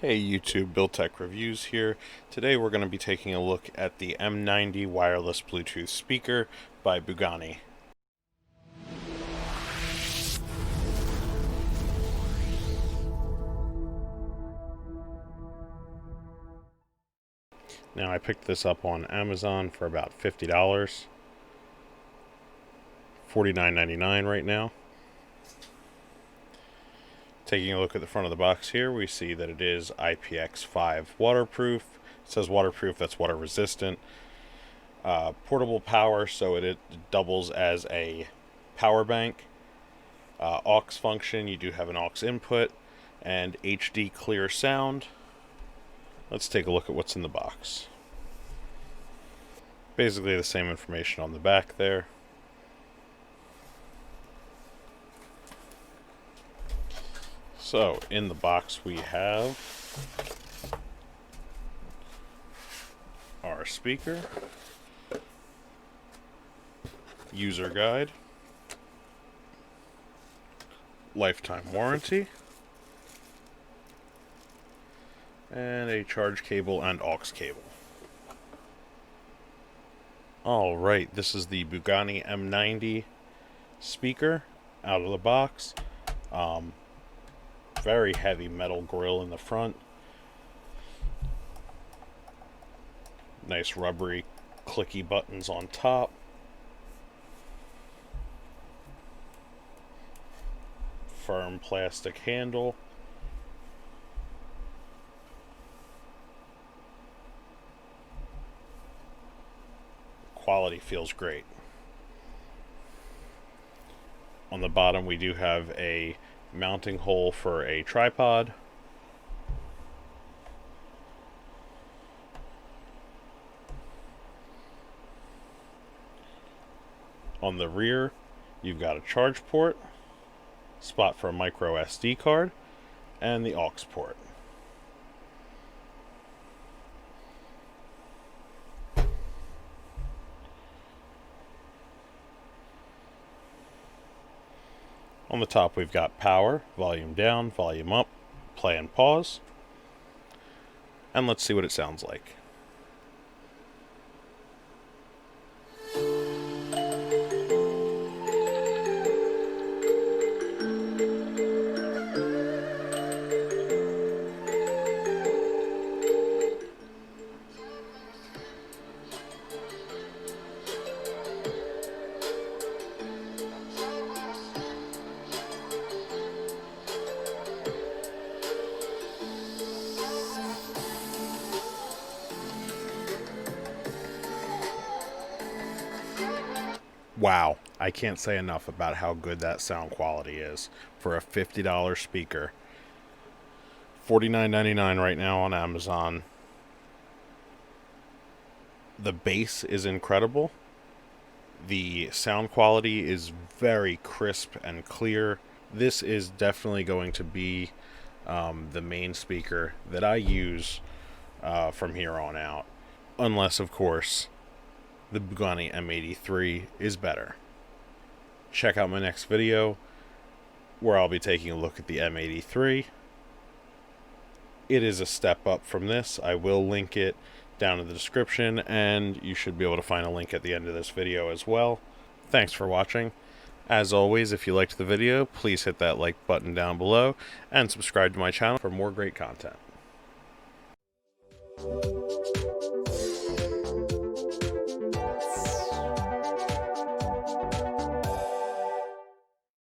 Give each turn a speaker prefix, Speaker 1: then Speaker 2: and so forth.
Speaker 1: Hey YouTube, Bill Tech Reviews here. Today we're going to be taking a look at the M90 wireless Bluetooth speaker by Bugani. Now I picked this up on Amazon for about $50, $49.99 right now. Taking a look at the front of the box here, we see that it is Ipx5 Waterproof. It says waterproof, that's water resistant. Portable power, so it doubles as a power bank. Aux function, you do have an aux input, and HD clear sound. Let's take a look at what's in the box. Basically the same information on the back there. So, in the box we have our speaker, user guide, lifetime warranty, and a charge cable and aux cable. Alright, this is the Bugani M90 speaker out of the box. Very heavy metal grill in the front. Nice rubbery clicky buttons on top. Firm plastic handle. Quality feels great. On the bottom we do have a mounting hole for a tripod. On the rear you've got a charge port, spot for a micro SD card, and the aux port. On the top we've got power, volume down, volume up, play and pause. And let's see what it sounds like. Wow, I can't say enough about how good that sound quality is for a $50 speaker. $49.99 right now on Amazon. The bass is incredible. The sound quality is very crisp and clear. This is definitely going to be the main speaker that I use from here on out. Unless, of course, the Bugani M83 is better. Check out my next video where I'll be taking a look at the M83. It is a step up from this. I will link it down in the description, and you should be able to find a link at the end of this video as well. Thanks for watching. As always, if you liked the video, please hit that like button down below and subscribe to my channel for more great content.